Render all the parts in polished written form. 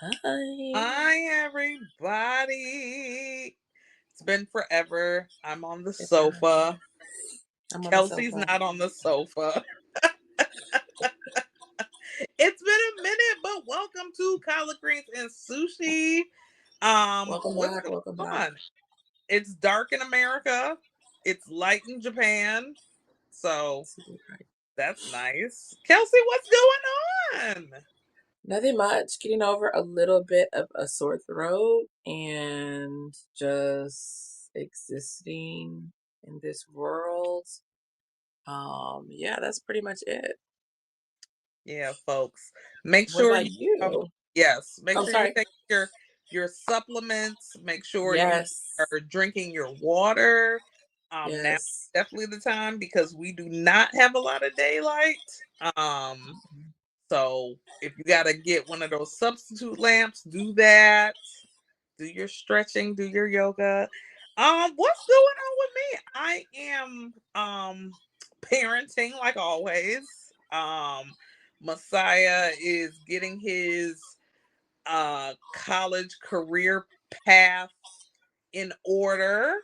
Hi. Hi, everybody. It's been forever. I'm on the It has. sofa. I'm on the Kelsey's sofa. not on the sofa. It's been a minute, but welcome to collard greens and sushi. Welcome What's back. going Welcome back. on? It's dark in America. It's light in Japan. So Super bright. that's nice. Kelsey, what's going on? Nothing much. Getting over a little bit of a sore throat and just existing in this world. Yeah, that's pretty much it. Yeah, folks. Make What sure about you um you? yes, make I'm sure you sorry. take your supplements, make sure you Yes. are drinking your water. Now is Yes. definitely the time because we do not have a lot of daylight. Um so if you got to get one of those substitute lamps, do that. Do your stretching, do your yoga. What's going on with me? I am parenting like always. Messiah is getting his college career path in order.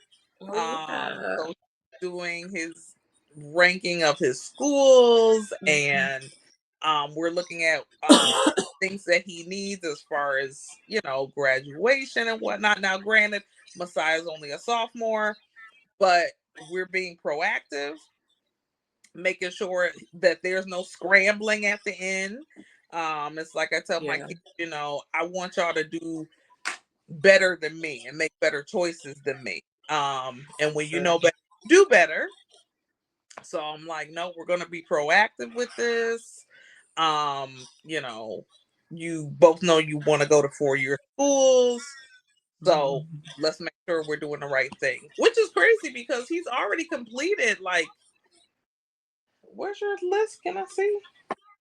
Oh So yeah. he's doing his ranking of his schools, Mhm. and we're looking at things that he needs as far as graduation and whatnot. Now, granted, Messiah's only a sophomore, but we're being proactive, making sure that there's no scrambling at the end. It's like I tell my Yeah. kids, I want y'all to do better than me and make better choices than me. And when you Sure. know better, do better. So I'm like, no, we're gonna be proactive with this. You know, you both know you want to go to 4-year schools, so Mhm. let's make sure we're doing the right thing. Which is crazy because he's already completed like, where's your list? Can I see?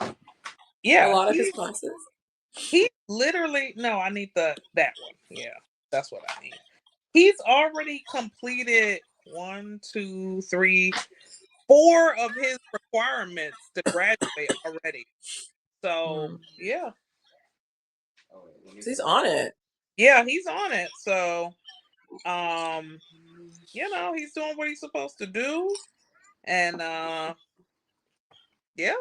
A Yeah, lot of his he classes. he literally no, I need that one. Yeah, that's what I need. He's already completed one, two, three, four of his requirements to graduate already. So Mm. yeah, So he's on it. yeah, he's on it. So um, he's doing what he's supposed to do, and yeah,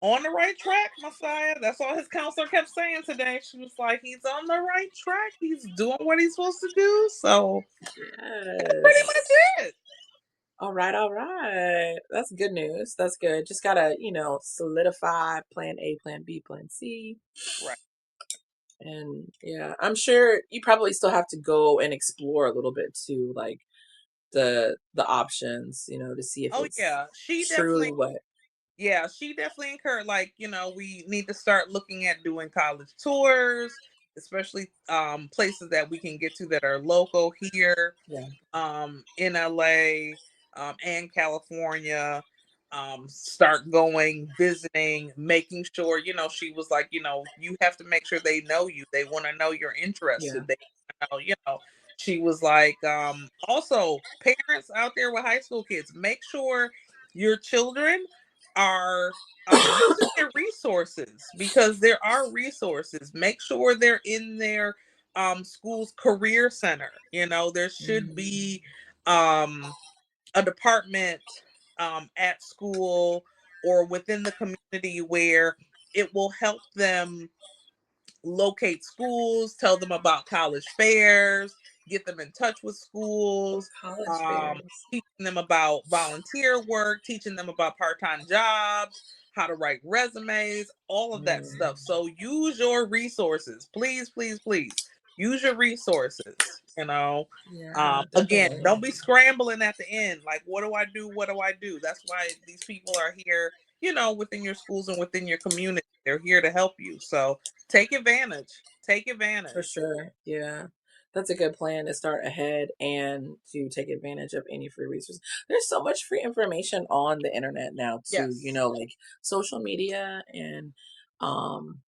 on the right track, Messiah. That's all his counselor kept saying today. She was like, he's on the right track. He's doing what he's supposed to do. So that's pretty Yes. much it. All right, all right. That's good news. That's good. Just gotta, solidify plan A, plan B, plan C. Right. And yeah, I'm sure you probably still have to go and explore a little bit too, like the options, to see if Oh it's yeah, she truly definitely. what. Yeah, she definitely encouraged. Like, we need to start looking at doing college tours, especially places that we can get to that are local here, Yeah. in LA, and California. Start going, visiting, making sure, she was like, you have to make sure they know you. They want to know you're Yeah. interested. They know, she was like, also parents out there with high school kids, make sure your children are using their resources because there are resources. Make sure they're in their school's career center. There should Mm, be um a department at school or within the community where it will help them locate schools, tell them about college fairs, get them in touch with schools, college um, fairs. teaching them about volunteer work, teaching them about part-time jobs, how to write resumes, all of that Mm, stuff. So use your resources. Please, please, please. Use your resources, yeah, Again, definitely. don't be scrambling at the end. Like, what do I do? What do I do? That's why these people are here, within your schools and within your community. They're here to help you. So take advantage. Take For advantage. sure. Yeah. That's a good plan to start ahead and to take advantage of any free resources. There's so much free information on the internet now too, Yes. like social media and um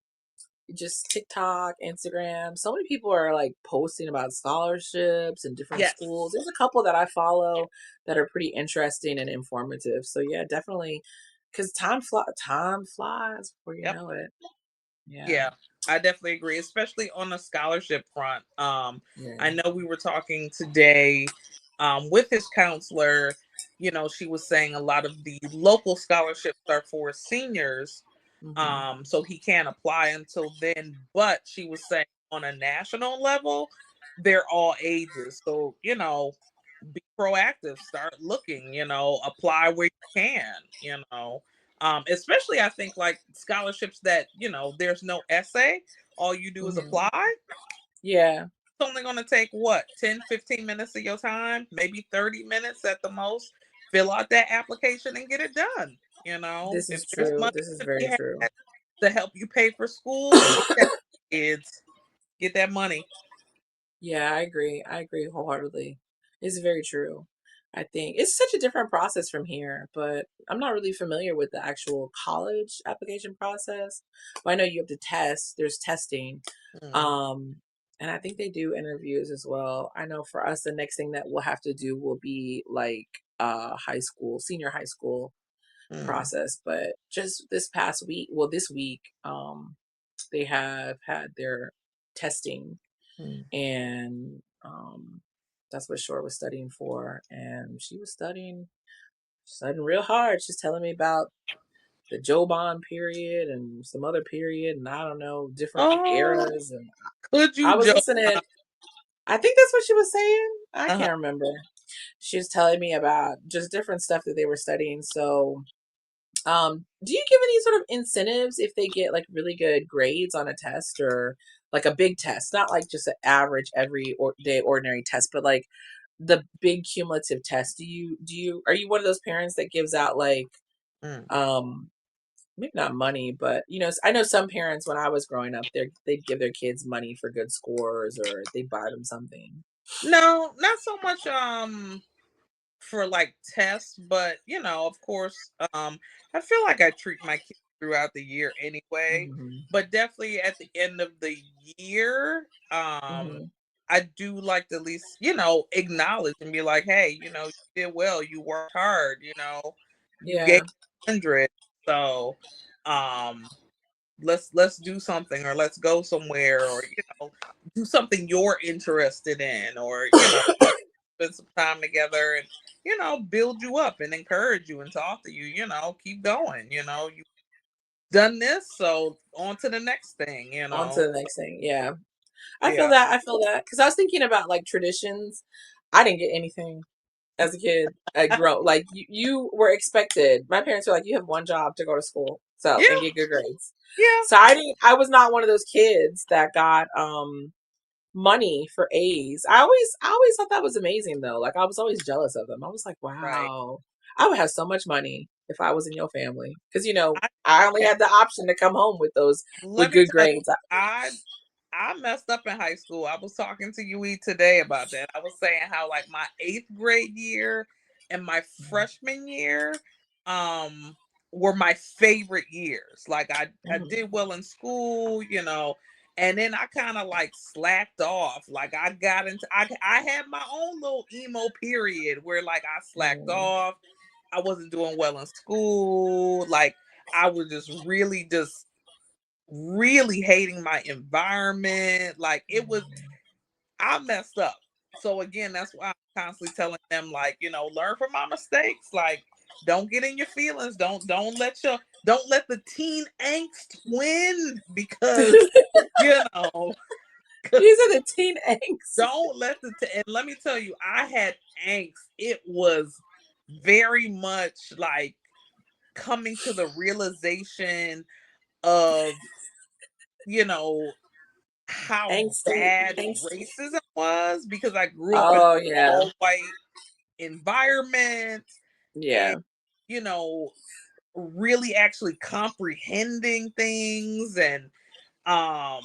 just TikTok, Instagram. So many people are like posting about scholarships and different schools. Yes. There's a couple that I follow that are pretty interesting and informative. So yeah, definitely because time flies before you Yep. know it. Yeah. Yeah, I definitely agree, especially on the scholarship front. I Yeah. know we were talking today with his counselor. You know, she was saying a lot of the local scholarships are for seniors, Hmm. so he can't apply until then. But she was saying on a national level, they're all ages. So, you know, be proactive, start looking, you know, apply where you can, you know. Especially I think like scholarships that, you know, there's no essay, all you do is Hmm. apply. Yeah. It's only going to take what, 10, 15 minutes of your time, maybe 30 minutes at the most. Fill out that application and get it done. You know, This if is there's true. money This is to be very true. had to help you pay for school, get that, kids, get that money. Yeah, I agree. I agree wholeheartedly. It's very true. I think it's such a different process from here, but I'm not really familiar with the actual college application process. But I know you have to test, there's testing. Mm, Um, and I think they do interviews as well. I know for us, the next thing that we'll have to do will be like high school, senior high school mm, process. But just this past week, well, this week, they have had their testing mm. and that's what Shore was studying for. And she was studying real hard. She's telling me about the Joban period and some other period, and I don't know, different Oh, eras. And could I you was joke? listening. I think that's what she was saying. I Uh-huh. can't remember. She was telling me about just different stuff that they were studying. So do you give any sort of incentives if they get like really good grades on a test or like a big test, not like just an average every day ordinary test, but like the big cumulative test? Do you are you one of those parents that gives out like Mm. um maybe not money, but you know, I know some parents when I was growing up, they'd give their kids money for good scores or they'd buy them something. No, not so much for like tests, but you know, of course, I feel like I treat my kids throughout the year anyway, Hmm. but definitely at the end of the year, Hmm. I do like to at least, you know, acknowledge and be like, hey, you know, you did well, you worked hard, you know, you gave Yeah. 100. So um let's do something, or let's go somewhere, or you know, do something you're interested in, or you know, spend some time together and you know, build you up and encourage you and talk to you, you know, keep going, you know, you done this, so on to the next thing, you On to know. the next thing. Yeah. I feel Yeah. that. I feel that because I was thinking about like traditions. I didn't get anything as a kid. I grew like you were expected. My parents were like, you have one job to go to school, so Yeah. and get good grades. Yeah. So I didn't. I was not one of those kids that got money for A's. I always thought that was amazing though. Like I was always jealous of them. I was like, Right. wow, I would have so much money if I was in your family because you know I I only okay, had the option to come home with those with let me good tell you, grades. I messed up in high school. I was talking to UE today about that. I was saying how like my 8th grade year and my freshman year um were my favorite years. Like I Mhm. did well in school, you know, and then I kind of like slacked off. Like I got into I had my own little emo period where like I slacked Mhm. off. I wasn't doing well in school. Like I was just really hating my environment. Like it was, Mhm. I messed up. So again, that's why I'm constantly telling them, like, you know, learn from my mistakes. Like, don't get in your feelings. Don't let the teen angst win because you know, These are the teen angst. don't let and let me tell you, I had angst. It was very much like coming to the realization of, you know, how Angsty, bad angsty. racism was because I grew up in an Oh yeah, all white environment and yeah, you know, really actually comprehending things and um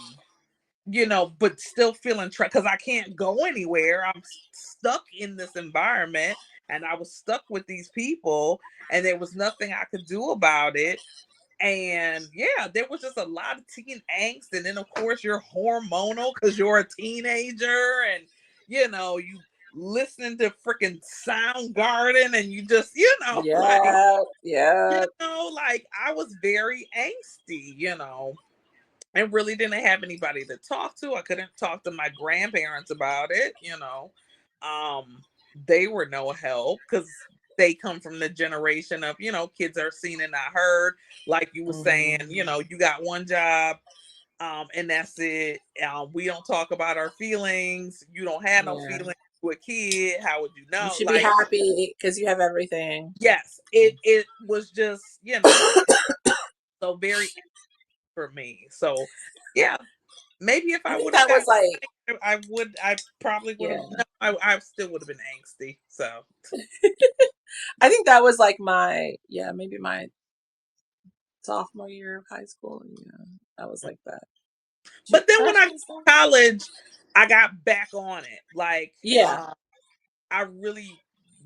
you know, but still feeling trapped because I can't go anywhere. I'm stuck in this environment and I was stuck with these people and there was nothing I could do about it. And yeah, there was just a lot of teen angst. And then, of course, you're hormonal because you're a teenager and, you know, you listening to freaking Soundgarden and you just, you know, like, yeah, yeah. like I was very angsty, you know. and really didn't have anybody to talk to. I couldn't talk to my grandparents about it, you know. Um, they were no help because they come from the generation of, kids are seen and not heard. Like you were saying, Hmm. you got one job, and that's it. We don't talk about our feelings. You don't have no Yeah. feelings to a kid. How would you You know? should be Like, happy because you have everything. yes, it was just, so very for me. So yeah, maybe if I I think would have that was got, like, I probably would have. yeah. No, I still would have been angsty. So, I think that was like my, yeah, maybe my sophomore year of high school. Yeah, I was like that. but then when I got Freshman stuff? to college, I got back on it. Like, Yeah. I really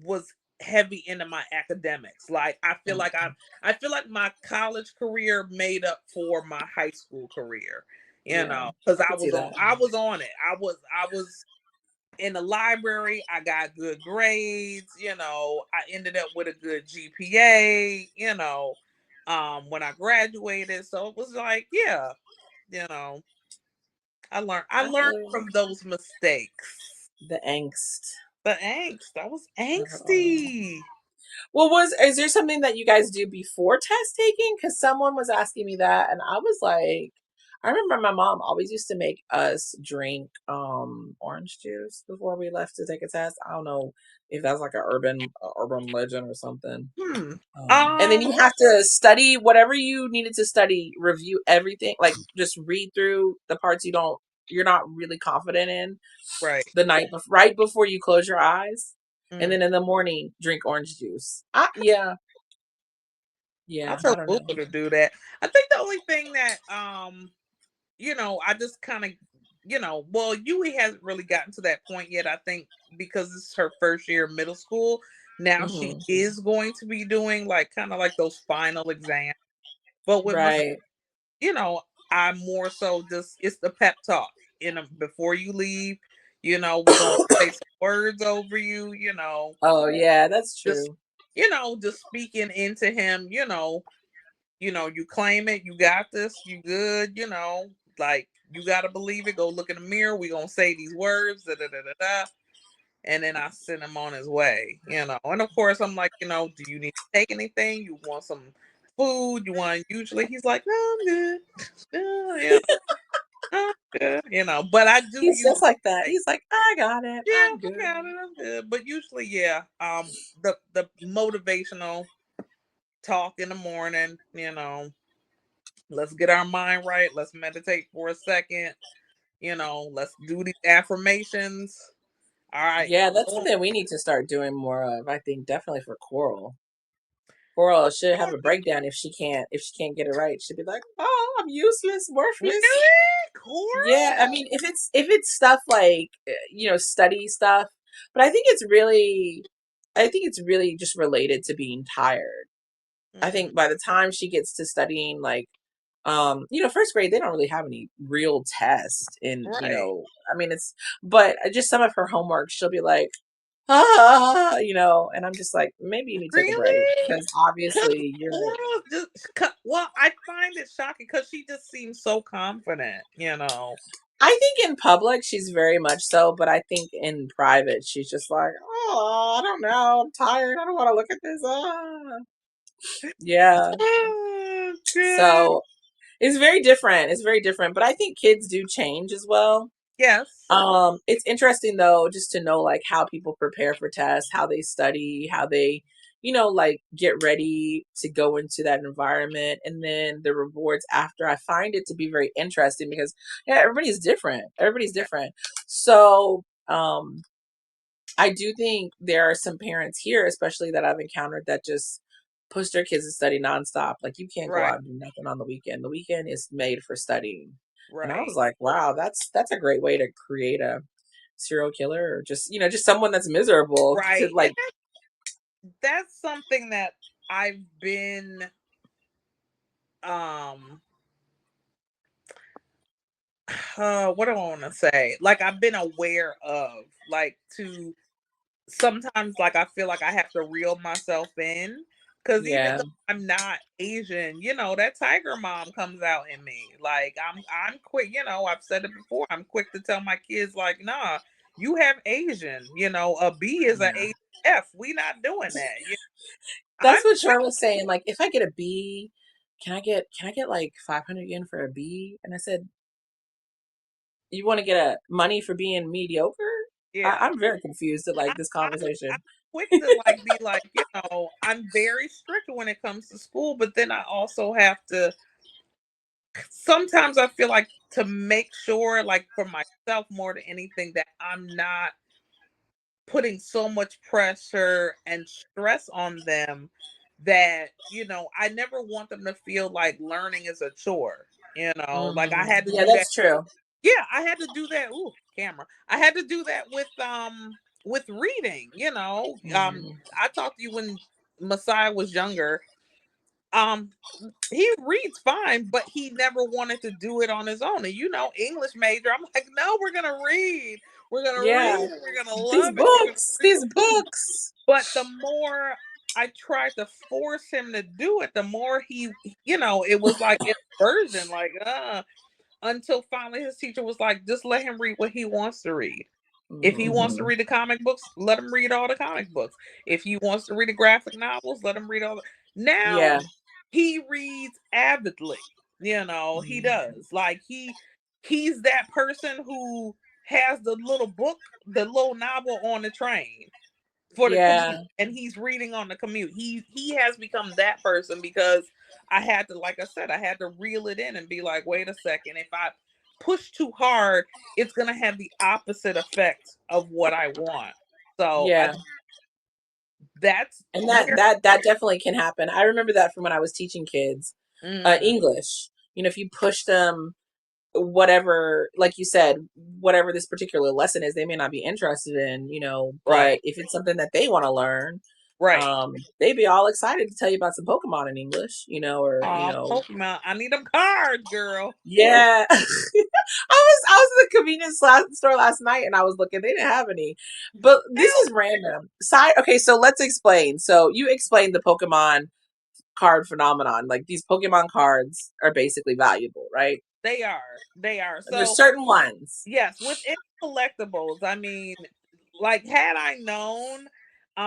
was heavy into my academics. Like, I feel like my college career made up for my high school career. Yeah, Because I could see that. I was on it. I was in the library. I got good grades. I ended up with a good GPA. When I graduated, so it was like, yeah, you know, I I learned feel you. from those mistakes. The angst. The angst. I was Oh. angsty. Well, is there something that you guys do before test taking? Because someone was asking me that, and I was like, I remember my mom always used to make us drink orange juice before we left to take a test. I don't know if that's like a urban legend or something. Hmm. And then you Um. have to study whatever you needed to study, review everything, like just read through the parts you're not really confident in Right. the right before you close your eyes, and Mm. then in the morning drink orange juice. Yeah, I yeah, I tell don't Boo know. to do that. I think the only thing that I just kind of, well, Yui hasn't really gotten to that point yet. I think because this is her first year of middle school. Now she Hmm. is going to be doing like kind of like those final exams. But with my, Right. you know, I'm more so just it's the pep talk. Before you leave, we're gonna say some words over you. Oh yeah, that's Just true. just speaking into him. You claim it, you got this, you good, like you gotta believe it. Go look in the mirror. We gonna say these words, da da da da da, and then I send him on his way. And of course I'm like, do you need to take anything? You want some food? You want? Usually he's like, no, I'm good. Yeah, I'm good. But I do He's usually just like that. say, He's like, I got it. yeah, I'm I good. got it, I'm good. But usually, yeah, the motivational talk in the morning, let's get our mind right. Let's meditate for a second. Let's do these affirmations. All right. Yeah, that's Boom. something we need to start doing more of. I think definitely for Coral. Coral should have a breakdown if she can't get it right. She'd be like, "Oh, I'm useless, worthless." Really? Yeah, I Coral? mean, if it's stuff like study stuff, but I think it's really just related to being tired. I Mm, think by the time she gets to studying like first grade, they don't really have any real tests in, right. I mean it's but just some of her homework she'll be like, and I'm just like, maybe you need to take a break Really? because Because obviously you're Coral well, I find it shocking because she just seems so confident. I think in public she's very much so, but I think in private she's just like, oh, I don't know, I'm tired, I don't want to look at this. Yeah. Oh, good. So it's very different. It's very different. But I think kids do change as well. Yes. It's interesting though, just to know like how people prepare for tests, how they study, how they, like get ready to go into that environment, and then the rewards after. I find it to be very interesting because yeah, everybody's different. Everybody's Yeah. different. So, I do think there are some parents here, especially that I've encountered, that just push their kids to study nonstop. Like you can't go Right. out and do nothing on the weekend. The weekend is made for studying. And I was Right. like, wow, that's a great way to create a serial killer or just just someone that's miserable to Right. And like. that's something that I've been um what do I want to say? Like I've been aware of, like to sometimes like I feel like I have to reel myself in Cause even Yeah. though I'm not Asian, that tiger mom comes out in me. Like I'm quick, I've said it before. I'm quick to tell my kids, like, nah, you have Asian, a B is a Yeah. AF. We not doing that. I'm That's what Shar was saying. Like, if I get a B, can I get like 500 yen for a B? And I said, you want to get a money for being mediocre? yeah. I'm very confused at I, like this I'm conversation. quick to like be like, I'm very strict when it comes to school, but then I also have to sometimes I feel like to make sure, like for myself more than anything, that I'm not putting so much pressure and stress on them that, I never want them to feel like learning is a chore. Like I had to Yeah, do that. that's true. Yeah, I had to do that. Ooh, camera. I had to do that with reading, Mhm. I talked to you when Messiah was younger. Um he reads fine, but he never wanted to do it on his own. And English major, I'm like, no, we're gonna read. We're gonna Yeah, read and we're gonna these love it. We're gonna books, read. these books. But the more I tried to force him to do it, the more it was like inversion, like until finally his teacher was like, just let him read what he wants to read. If he wants to Hmm. read the comic books, let him read all the comic books. If he wants to read the graphic novels, let him read all the now Yeah. he reads avidly. He does. Like he's that person who has the little book, the little novel on the train for the Yeah. commute, and he's reading on the commute. He has become that person because I had to, like I said, I had to reel it in and be like, wait a second, if I push too hard, it's gonna have the opposite effect of what I want. So Yeah. that's And that where. that that definitely can happen. I remember that from when I was teaching kids Mm, English. If you push them whatever, like you said, whatever this particular lesson is, they may not be interested in, but right, if it's something that they want to learn, right. they'd be all excited to tell you about some Pokemon in English, or Pokemon, I need them cards, girl. yeah. I was in the convenience store last night and I was looking, they didn't have any. But this Hell, is random. Side Okay, so let's explain. So you explained the Pokemon card phenomenon. Like, these Pokemon cards are basically valuable, right? they are. There's So certain ones. yes, within collectibles, I mean, like had I known,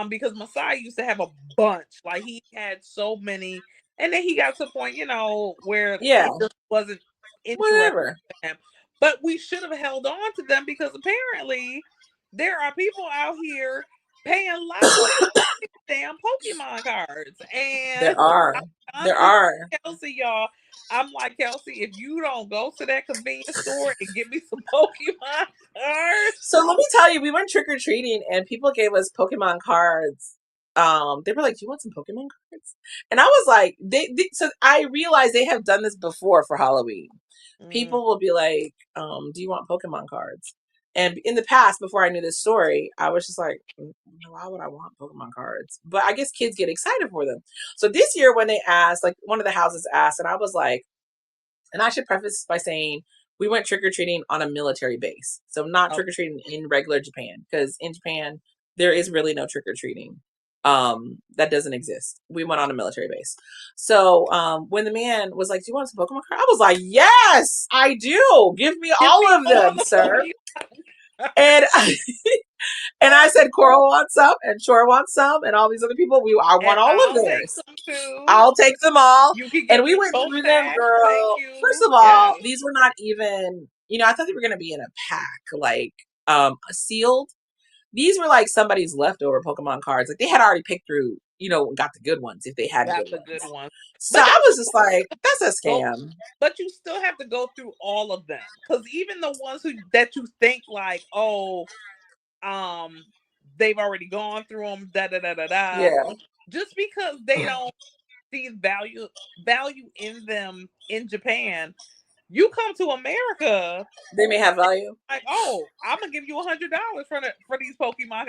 because Messiah used to have a bunch, like he had so many, and then he got to the point, where Yeah, it just wasn't interesting whatever. to him. But we should have held on to them because apparently there are people out here paying lots of money for damn Pokemon cards, and There are. There constantly are. Kelsey, y'all. I'm like, Kelsey, if you don't go to that convenience store and get me some Pokemon cards, So let me tell you, we went trick or treating and people gave us Pokemon cards. They were like, "Do you want some Pokemon cards?" And I was like, So I realized they have done this before for Halloween. mm, People will be like, "Do you want Pokemon cards?" And in the past, before I knew this story, I was just like, Why would I want Pokemon cards?" But I guess kids get excited for them. So this year, when they asked, like one of the houses asked, and I was like, and I should preface this by saying we went trick or treating on a military base. So not oh, trick or treating in regular Japan, because in Japan there is really no trick or treating. That doesn't exist. We went on a military base. So when the man was like, "Do you want some Pokemon cards?" I was like, "Yes, I do. Give me give all me of all them, the sir." Pokemon And and I cards, said, "Coral wants some, and Shore wants some, and all these other people. I and want all of I'll take theirs. some too. I'll take them all." You can And give we me went both through them, packs. Thank girl. First you. of all, Yes. these were not even, I thought they were going to be in a pack, like sealed. These were like somebody's leftover Pokemon cards. Like, they had already picked through, got the good ones if they had Got good the good ones. ones. So But I don't you was just like, that's a go scam. but you still have to go through all of them. Because even the ones who that you think like, oh, um, they've already gone through them, da da da da da. Yeah, Just because they don't see value in them in Japan, you come to America, they may have value. like, oh, I'm gonna give you $100 for these Pokemon.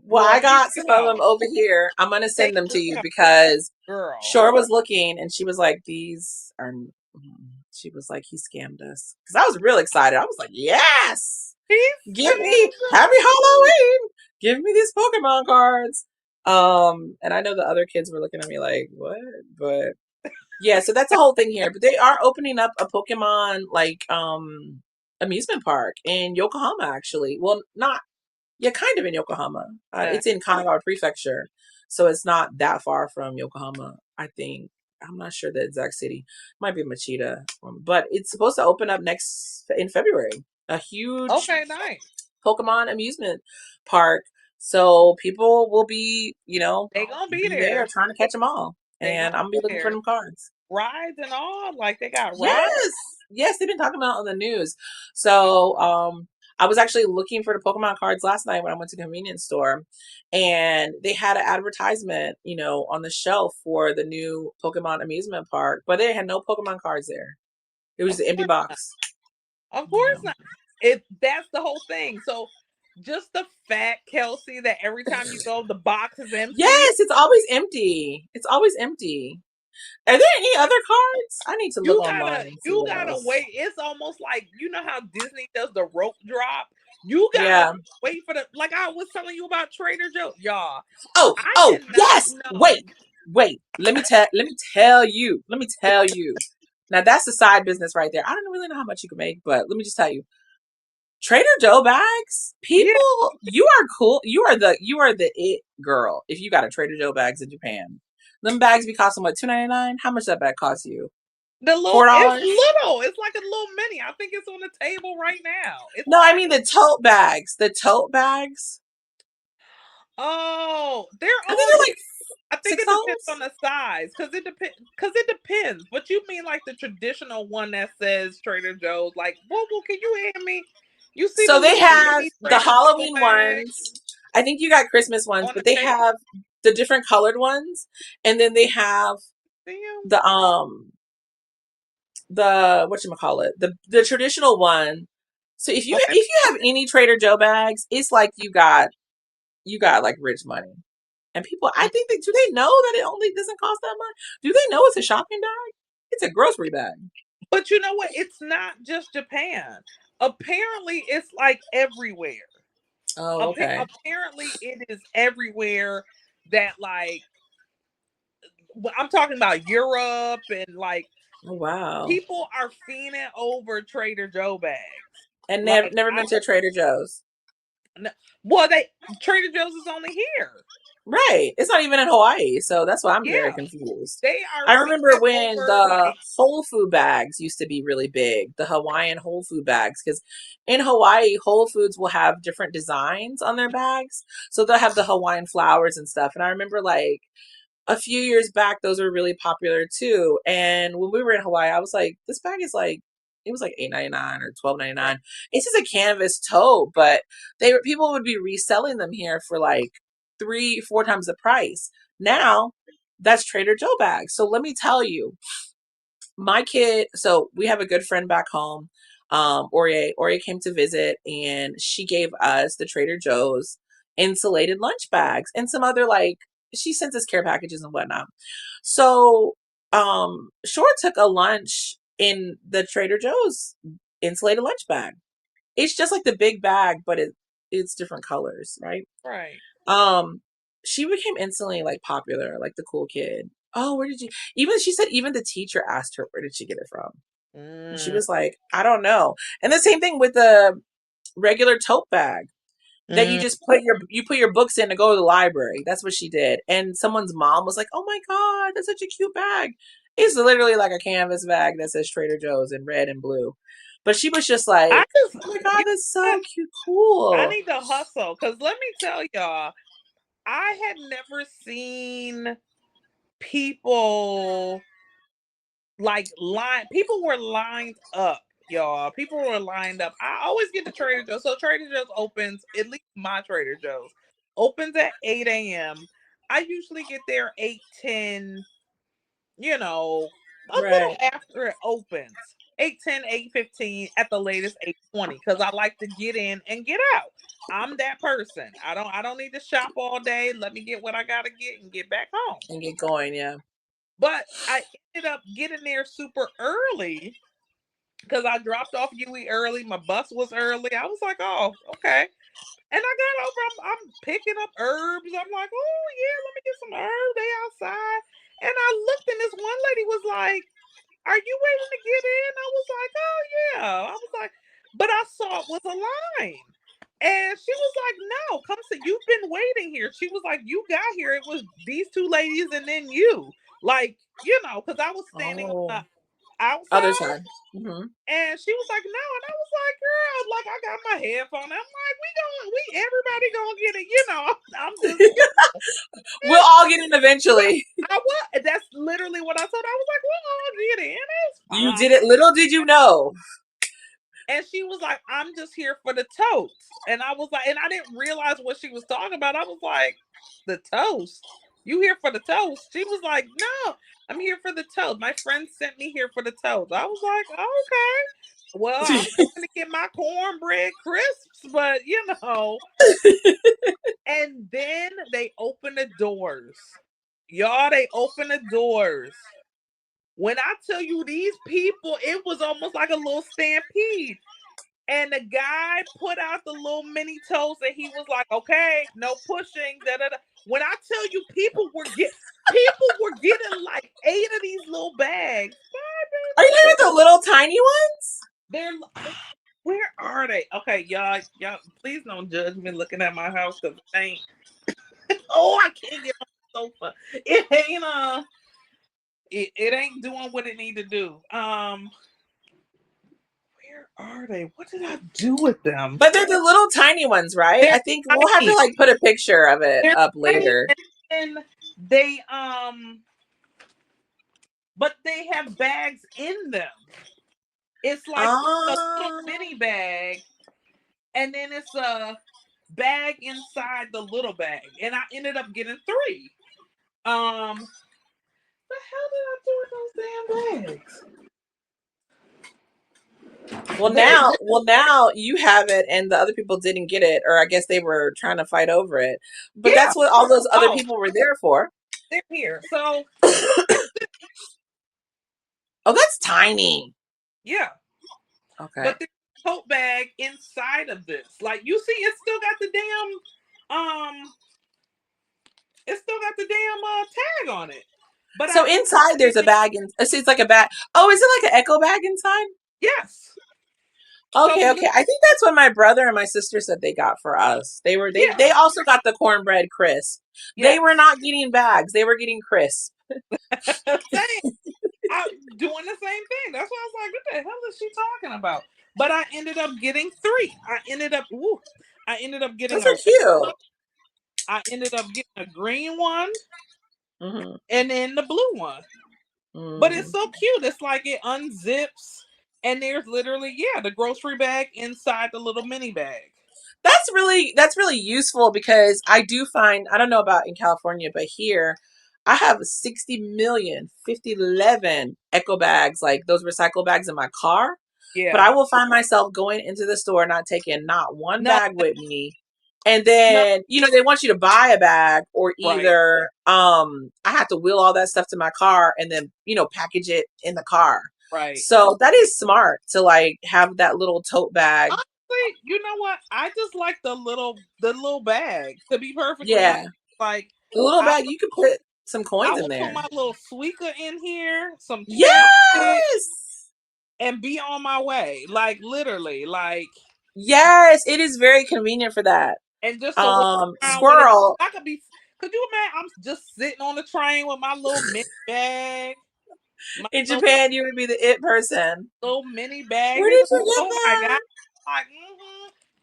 Well, Girl, I here got you some of them go. over here. I'm gonna Take send them to your you time, because girl. Shore was looking and she was like, "These are." She was like, "He scammed us." Because I was real excited. I was like, "Yes, He give scammed me Happy us. Halloween. Give me these Pokemon cards." And I know the other kids were looking at me like, what? But yeah, so that's the whole thing here. But they are opening up a Pokemon like amusement park in Yokohama actually. Well, not yeah, kind of in Yokohama. Okay. It's in Kanagawa Prefecture, so it's not that far from Yokohama. I think I'm not sure the exact city. Might be Machida, but it's supposed to open up next in February. A huge Okay, nice. Pokemon amusement park. So people will be, They gonna be be there there. trying to catch them all, They gonna and I'm gonna be be looking for there. them cards. Rides and all, like they got rides. Yes, yes, they've been talking about it on the news. So, I was actually looking for the Pokemon cards last night when I went to the convenience store, and they had an advertisement, on the shelf for the new Pokemon amusement park, but they had no Pokemon cards there. It was Of just an empty course not. box. Of Yeah. course not. It That's the whole thing. So just the fact, Kelsey, that every time you go, the box is empty. Yes, it's always empty. It's always empty. Are there any other cards? I need to look online and see You what gotta else. wait. It's almost like how Disney does the rope drop. You gotta Yeah. wait for the like I was telling you about Trader Joe, y'all. Oh, I oh, did not yes. know. Wait. Let me tell you. Now that's the side business right there. I don't really know how much you can make, but let me just tell you. Trader Joe bags, Yeah, people, you are cool. You are the it girl if you got a Trader Joe bags in Japan. Them bags be costing what, $2.99? How much that bag cost you? it's $4? little. It's like a little mini. I think it's on the table right now. It's No, I tiny. mean the tote bags. The tote bags. Oh, they're I think all. they're like I think six it depends on dollars. the size, because it depends. But you mean like the traditional one that says Trader Joe's? Like, well, can you hand me? You see the So they little have mini the Trader Joe Halloween bag ones. I think you got Christmas ones, on the but they table? have the different colored ones, and then they have See 'em? the whatchamacallit, the traditional one. So if you Okay, if you have any Trader Joe bags, it's like you got like rich money. And people, I think do they know that it only doesn't cost that much? Do they know it's a shopping bag? It's a grocery bag. but you know what? It's not just Japan. Apparently, it's like everywhere. Oh, okay. Apparently, it is everywhere. That like I'm talking about Europe and like Oh, wow. people are fiending over Trader Joe bags. And never Like never been to a Trader Joe's. n- well, they Trader Joe's is only here. Right. It's not even in Hawaii, so that's why I'm very Yeah, confused. they are I remember fiending when over the like Whole Food bags used to be really big, the Hawaiian Whole Food bags, because in Hawaii, Whole Foods will have different designs on their bags. So they'll have the Hawaiian flowers and stuff. And I remember like a few years back, those were really popular too. And when we were in Hawaii, I was like, this bag is like, it was like $8.99 or right. $12.99. It's just a canvas tote, but people would be reselling them here for like 3, 4 times the price. Now that's Trader Joe bags. So let me tell you, my kid, so we have a good friend back home, Orie came to visit, and she gave us the Trader Joe's insulated lunch bags and some other, like, she sent us care packages and whatnot. So Shore took a lunch in the Trader Joe's insulated lunch bag. It's just like the big bag, but it's different colors, right? Right. um, she became instantly like popular, like the cool kid. Oh, where did you? Even she said even the teacher asked her where did she get it from, and she Mm, was like, I don't know. And the same thing with the regular tote bag that mm. you put your books in to go to the library. That's what she did. And someone's mom was like, "Oh my god, that's such a cute bag." It's literally like a canvas bag that says Trader Joe's in red and blue. But she was just I like, just "Oh my god, you that's know so what? cute, I cool." need to hustle because let me tell y'all, I had never seen people like line. People were lined up, y'all. People were lined up. I always get to Trader Joe's. So Trader Joe's opens, at least my Trader Joe's opens at 8 a.m. I usually get there 8:10, a little Right. after it opens. 8:10, 8:15 at the latest 8:20 because I like to get in and get out. I'm that person. I don't need to shop all day. Let me get what I gotta get and get back home. And get going, yeah. But I ended up getting there super early because I dropped off Yui early. My bus was early. I was like, oh, okay. And I got over, I'm picking up herbs. I'm like, oh yeah, let me get some herbs. They outside. And I looked and this one lady was like, are you waiting to get in? I was like, oh yeah. I was like, but I saw it was a line. And she was like, no, come sit. You've been waiting here. She was like, you got here. It was these two ladies and then you. Like, because I was standing on Oh, the other outside. side. Hmm. And she was like, no. And I was like, girl, like I got my headphone. I'm like, everybody gonna get it. I'm just, We'll all get in eventually. I was, that's literally what I told her. I was like, we'll all get in. It's You fine. did it. Little did you know. And she was like, I'm just here for the toast. And I was like, and I didn't realize what she was talking about. I was like, the toast? You here for the toast? She was like, no, I'm here for the toast. My friend sent me here for the toast. I was like, okay. Well, I'm going to get my cornbread crisps, but And then they open the doors. Y'all, they open the doors. When I tell you these people, it was almost like a little stampede. And the guy put out the little mini toast and he was like, okay, no pushing. Da, da, da. When I tell you people were getting like 8 of these little bags. Are you talking about the little tiny ones? They're where are they? Okay, y'all, please don't judge me looking at my house because it ain't. Oh, I can't get on the sofa. It ain't it ain't doing what it need to do. Where are they? What did I do with them? But they're the little tiny ones, right? They're I think we'll have to tiny. like put a picture of it They're up tiny, later. and they but they have bags in them. It's like a little Ah. mini bag, and then it's a bag inside the little bag, and I ended up getting three. The hell did I do with those damn bags? Well now you have it and the other people didn't get it, or I guess they were trying to fight over it. But Yeah. that's what all those other Oh, people were there for. they're here. So Oh, that's tiny. yeah, Okay. but there's a tote bag inside of this. Like you see, it's still got the damn tag on it. But I So ended inside up there's a getting bag and so it's like a bag. Oh, is it like an echo bag inside? yes. So Okay, okay. I think that's what my brother and my sister said they got for us. They yeah, also got the cornbread crisp. They were yes. not getting bags. They were getting crisp. Same. I doing the same thing. That's why I was like, what the hell is she talking about? But I ended up getting three. I ended up getting Those a are red one. cute. I ended up getting a green one Hmm. and then the blue one. But it's Mm. so cute. It's like it unzips and there's literally, yeah, the grocery bag inside the little mini bag. That's really useful because I do find, I don't know about in California, but here I have 60 million 5011 echo bags, like those recycle bags in my car. But Yeah. I will find myself going into the store not taking not one No, bag with me. And no, then, they want you to buy a bag, or right, either I have to wheel all that stuff to my car and then, package it in the car. right. So that is smart to like have that little tote bag. Honestly, you know what? I just like the little bag. To be perfectly honest, Yeah. like The little I bag, you could put some I coins in will put there. my little suica in here, some chapstick, Yes. and be on my way. Like literally, like Yes, it is very convenient for that. and just to walk around with it. Squirrel. I could be. Could you imagine? I'm just sitting on the train with my little mini bag, my In little Japan, you would be the it person. little mini bag. Where They did be like, you get oh my god, that? like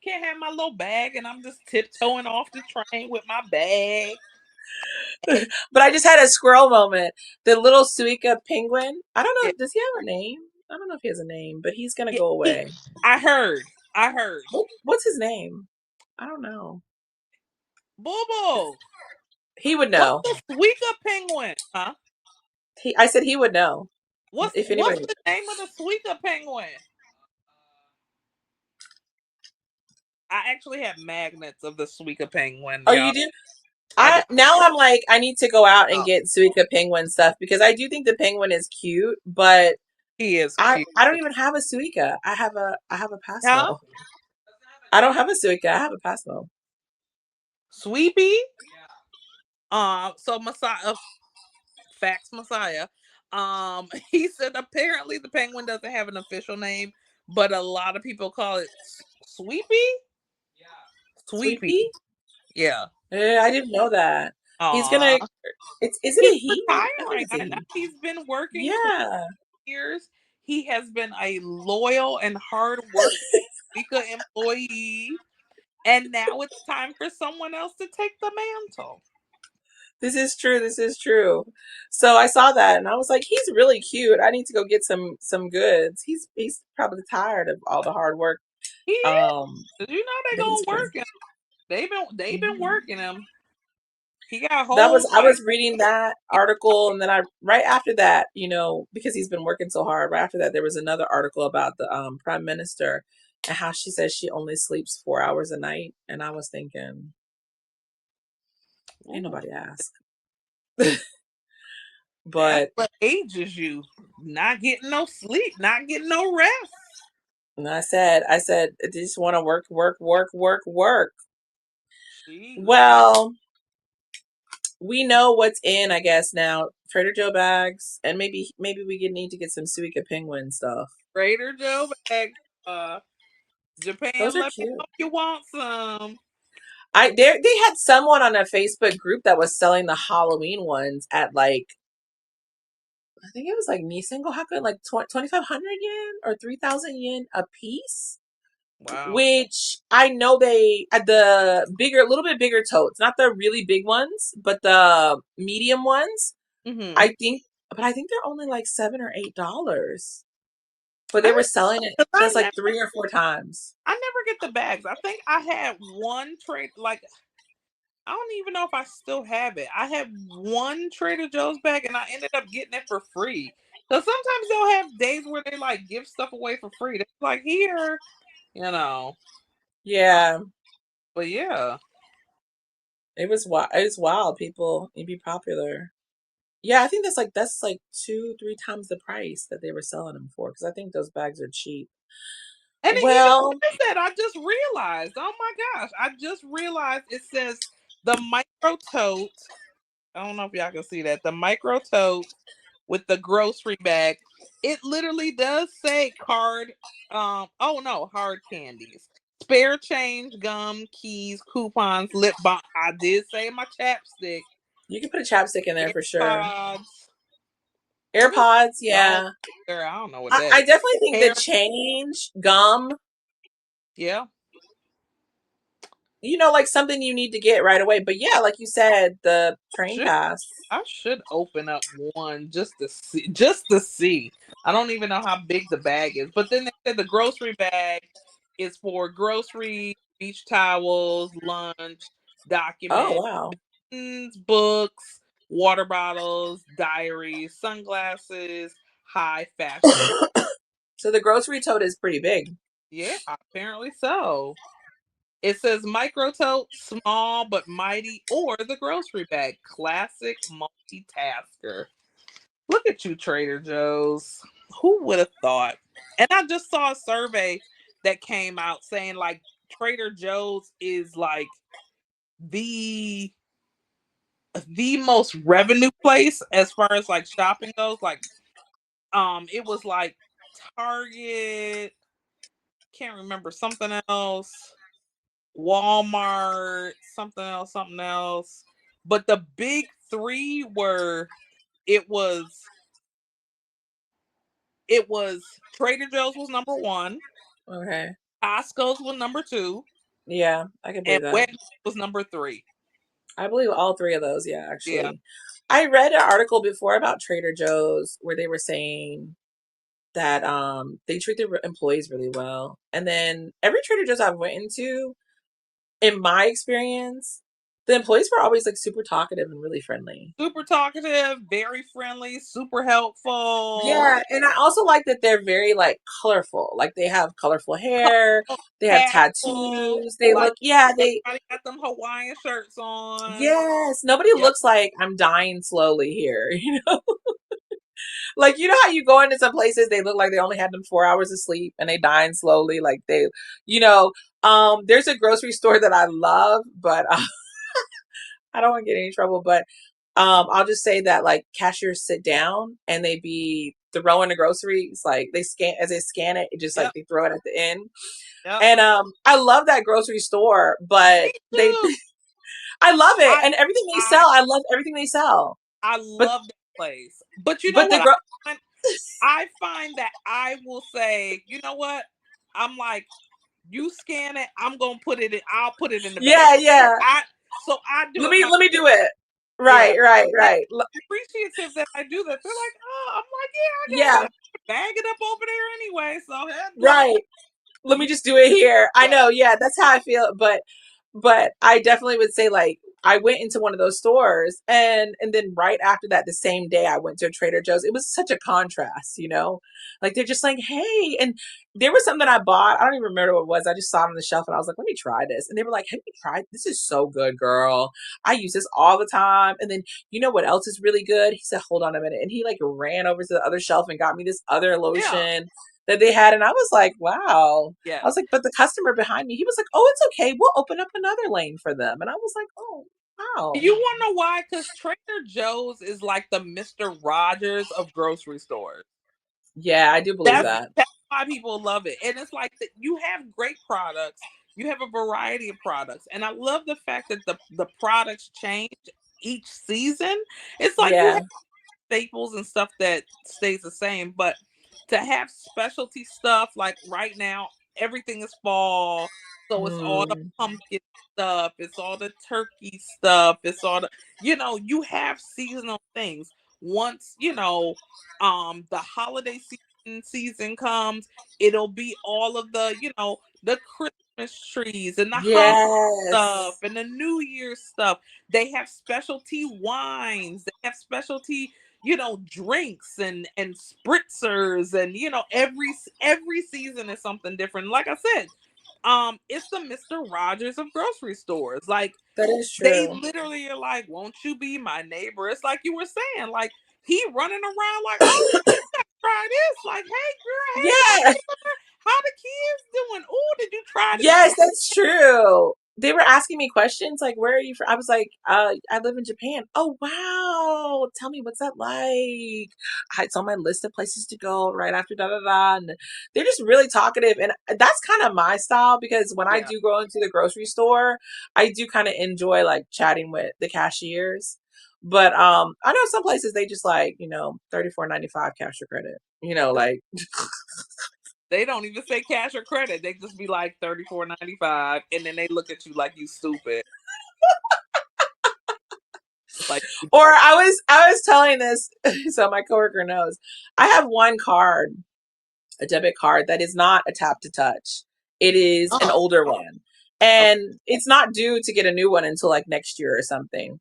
can't have my little bag, and I'm just tiptoeing off the train with my bag. But I just had a squirrel moment. The little Suica penguin. I don't Yeah, know. Does he have a name? I don't know if he has a name, but he's gonna yeah. go away. I heard. I heard. What's his name? I don't know. Boo boo. He would What's know. the Suica penguin? Huh? I said he would know if What's anybody. the name of the Suica penguin? I actually have magnets of the Suica penguin, Oh, y'all. you do? I do. I now I'm like I need to go out and get Suica penguin stuff because I do think the penguin is cute, but He is I cute. I don't even have a Suica. I have a Huh? pastel. I don't have a Suica. I have a Passmo. Sweepy. So Messiah, facts Messiah. He said apparently the penguin doesn't have an official name, but a lot of people call it Sweepy. Sweepy. Sweepy? Yeah. I didn't know that. He's gonna. Aw. It's is it He's a he? I think retiring. it's a I know he. he's been working 20 Yeah. years. He has been a loyal and hard working Mika employee. And now it's time for someone else to take the mantle. This is true. This is true. So I saw that and I was like, he's really cute. I need to go get some goods. He's probably tired of all the hard work. He is. Um, You know they that he's gonna putting. work him. They've been Mhm. working him. He got a That whole was I like was reading that article and then I right after that, because he's been working so hard. Right after that, there was another article about the prime minister and how she says she only sleeps 4 hours a night. And I was thinking, ain't ooh, nobody ask. that's But what ages you. Not getting no sleep, not getting no rest. and I said, I just want to work, work, work, work, work. Jesus. Well, we know what's in, I guess now. Trader Joe bags, and maybe we need to get some Suica penguin stuff. Trader Joe bag. Uh Japan, Those are let me cute. know if you want some. They had someone on a Facebook group that was selling the Halloween ones at like I think it was like Nissan Gohaku like 2,500 yen or 3,000 yen a piece. Wow. Which I know they at the bigger, a little bit bigger totes, not the really big ones, but the medium ones. Mm-hmm. I think, but I think they're only like $7 or $8. But they I were selling it because just like 3 or 4 times. I never get the bags. I think I had one trade like I don't even know if I still have it. I had one Trader Joe's bag and I ended up getting it for free. So sometimes they'll have days where they like give stuff away for free. They're like here, you know. Yeah, But yeah. it was wild. It was wild. People, it'd be popular. Yeah, I think that's like 2, 3 times the price that they were selling them for because I think those bags are cheap. And then you know Well, what is that? I just realized. Oh my gosh. I just realized it says the micro tote. I don't know if y'all can see that. The micro tote with the grocery bag. It literally does say card. Oh no, hard candies, spare change, gum, keys, coupons, lip balm. I did say my chapstick, you can put a chapstick in there for sure. AirPods. What is AirPods, dog? yeah. There, I don't know what I, that I is. definitely think the Hair, change gum, yeah. like something you need to get right away. But yeah, like you said, the train Should pass. I should open up one just to see, just to see. I don't even know how big the bag is, but then they said the grocery bag is for groceries, beach towels, lunch, Oh, documents, wow. books, water bottles, diaries, sunglasses, high fashion. So the grocery tote is pretty big. Yeah, apparently so. It says micro tote, small but mighty, or the grocery bag, classic multitasker. Look at you, Trader Joe's. Who would have thought? And I just saw a survey that came out saying like Trader Joe's is like the the most revenue place as far as like shopping goes. Like it was like Target, can't remember something else, Walmart, something else. But the big three were it was it was Trader Joe's was number one, Okay. Costco's was number two, Yeah, I can and believe that. Wegmans was number three. I believe all three of those. Yeah, Yeah, actually. I read an article before about Trader Joe's where they were saying that they treat their employees really well. And then every Trader Joe's I've went into, in my experience, the employees were always like super talkative and really friendly. super talkative, very friendly, super helpful. Yeah, and I also like that they're very like colorful. Like they have colorful hair, Colorful, they have casual, tattoos. They like look, yeah, they everybody got them Hawaiian shirts on. yes, nobody Yep, looks like I'm dying slowly here, Like how you go into some places they look like they only had them 4 hours of sleep and they dying slowly like they you know There's a grocery store that I love, but I don't want to get in any trouble. But I'll just say that like cashiers sit down and they be throwing the groceries, like they scan as they scan it, it just like Yep. they throw it at the end. Yep. And I love that grocery store, Me but they too. I love it. I And everything they I sell, I love everything they sell. I But love that place. But you know but the what gro find? I find that I will say, you know what? I'm like, you scan it, I'm gonna put it in, I'll put it in the bag. yeah, yeah. I so I do Let it me my let me do it. yeah. Right, right, They're right. appreciative that I do that. They're like, oh, I'm like, yeah, I got Yeah, it. Bag it up over there anyway. So let me right. Let me just do it here. I yeah. know, yeah, that's how I feel. But I definitely would say like I went into one of those stores and then right after that, the same day I went to a Trader Joe's. It was such a contrast, you know? Like they're just like, hey, and there was something I bought. I don't even remember what it was. I just saw it on the shelf and I was like, let me try this. And they were like, have you tried? This is so good, girl. I use this all the time. And then you know what else is really good? He said, hold on a minute. And he like ran over to the other shelf and got me this other Yeah. lotion that they had. And I was like, wow. I Yes. was like, but the customer behind me, he was like, oh, it's okay. We'll open up another lane for them. And I was like, oh, wow. You wanna know why? Because Trader Joe's is like the Mr. Rogers of grocery stores. Yeah, I do believe That's that. that's why people love it. And it's like that you have great products. You have a variety of products. And I love the fact that the products change each season. It's like you Yeah. have staples and stuff that stays the same, but to have specialty stuff like right now, everything is fall, so it's all the Mm, pumpkin stuff, it's all the turkey stuff, it's all the you have seasonal things. Once, the holiday season comes, it'll be all of the Christmas trees and the Hanukkah stuff yes. and the New Year's stuff. They have specialty wines, they have specialty drinks and spritzers, and every season is something different. Like I said, it's the Mr. Rogers of grocery stores. Like That is they true. literally are like, won't you be my neighbor? It's like you were saying, like he running around like, oh, try this. Like, hey girl, hey, Yeah. how the kids doing? Oh, did you try this? Yes, that's true. They were asking me questions like, "Where are you from?" I was like, I live in Japan." "Oh, wow! Tell me what's that like?" It's on my list of places to go right after da da da. And they're just really talkative, and that's kind of my style because when I Yeah, do go into the grocery store, I do kind of enjoy like chatting with the cashiers. But I know some places they just like 34.95 cash or credit. Like they don't even say cash or credit. They just be like 34.95, and then they look at you like you stupid. Like, Or I was telling this, so my coworker knows. I have one card, a debit card that is not a tap to touch. It is an oh, older one. okay, And it's not due to get a new one until like next year or something.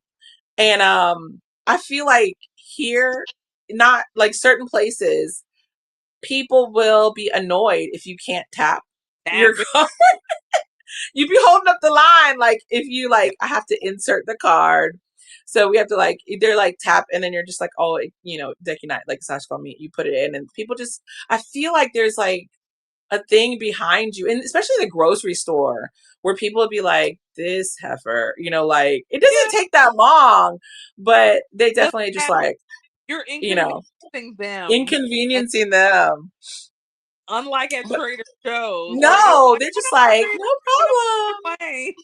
And I feel like here, not like certain places, people will be annoyed if you can't tap your tap it. card. You'd be holding up the line like if you Yeah, like I have to insert the card. So we have to like either like tap and then you're just like, oh, decky like Sash called me, you put it in and people just I feel like there's like a thing behind you, and especially the grocery store where people would be like, this heifer, like it yeah. doesn't take that long, but they Doesn't definitely just matter. like, You're you know, inconveniencing them, and inconveniencing them. unlike at But Trader Joe's where they're no, like, they're "Oh, just don't like, worry, no I'm gonna problem. put it away.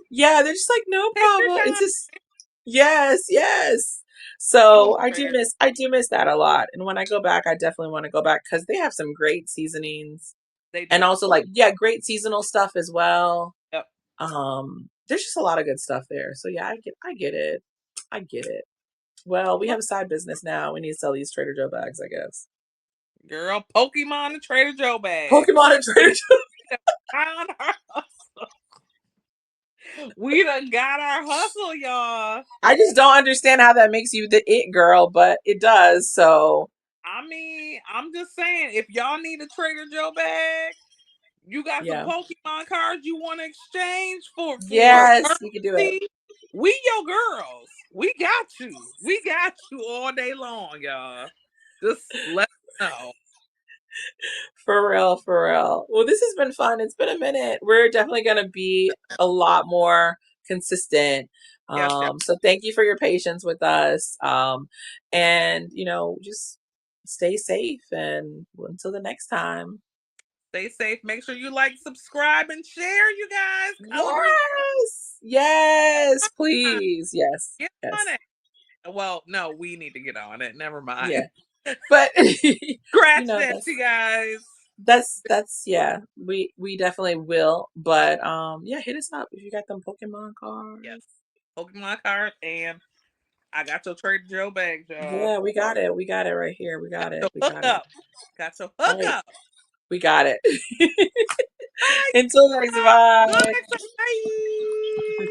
Yeah, they're just like, no Take your problem. It's time." just yes, yes. Oh So I do man, miss that a lot. And when I go back, I definitely want to go back because they have some great seasonings they and do. also like yeah, great seasonal stuff as well. Yep. There's just a lot of good stuff there. So yeah, I get it. I get it. Well, we have a side business now. We need to sell these Trader Joe bags, I guess. Girl, Pokemon and Trader Joe bags. Pokemon and Trader Joe. Found our hustle. We done got our hustle, y'all. I just don't understand how that makes you the it girl, but it does. So I mean, I'm just saying, if y'all need a Trader Joe bag, you got some yeah. Pokemon cards you want to exchange for Yes, we can do it. currency. We your girls. We got you. We got you all day long, y'all. Just let us know. For real, for real. Well, this has been fun. It's been a minute. We're definitely going to be a lot more consistent. Yes, yes. So thank you for your patience with us. And, just stay safe. And until the next time. Stay safe. Make sure you like, subscribe, and share, you guys. Color me. Yes. Yes, please. Yes. Get on Yes. it. Well, no, we need to get on it. Never mind. Yeah. But, Scratch that, that's you guys. yeah, we definitely will. But yeah, hit us up if you got them Pokemon Yes. cards. Pokemon card, and I got your Trader Joe bag, y'all. Yeah, we got it. We got it right here. We Got got it. your We got it. hookup. Got your All right. hookup. We got it. Bye. Until next, Until bye. next time. Bye.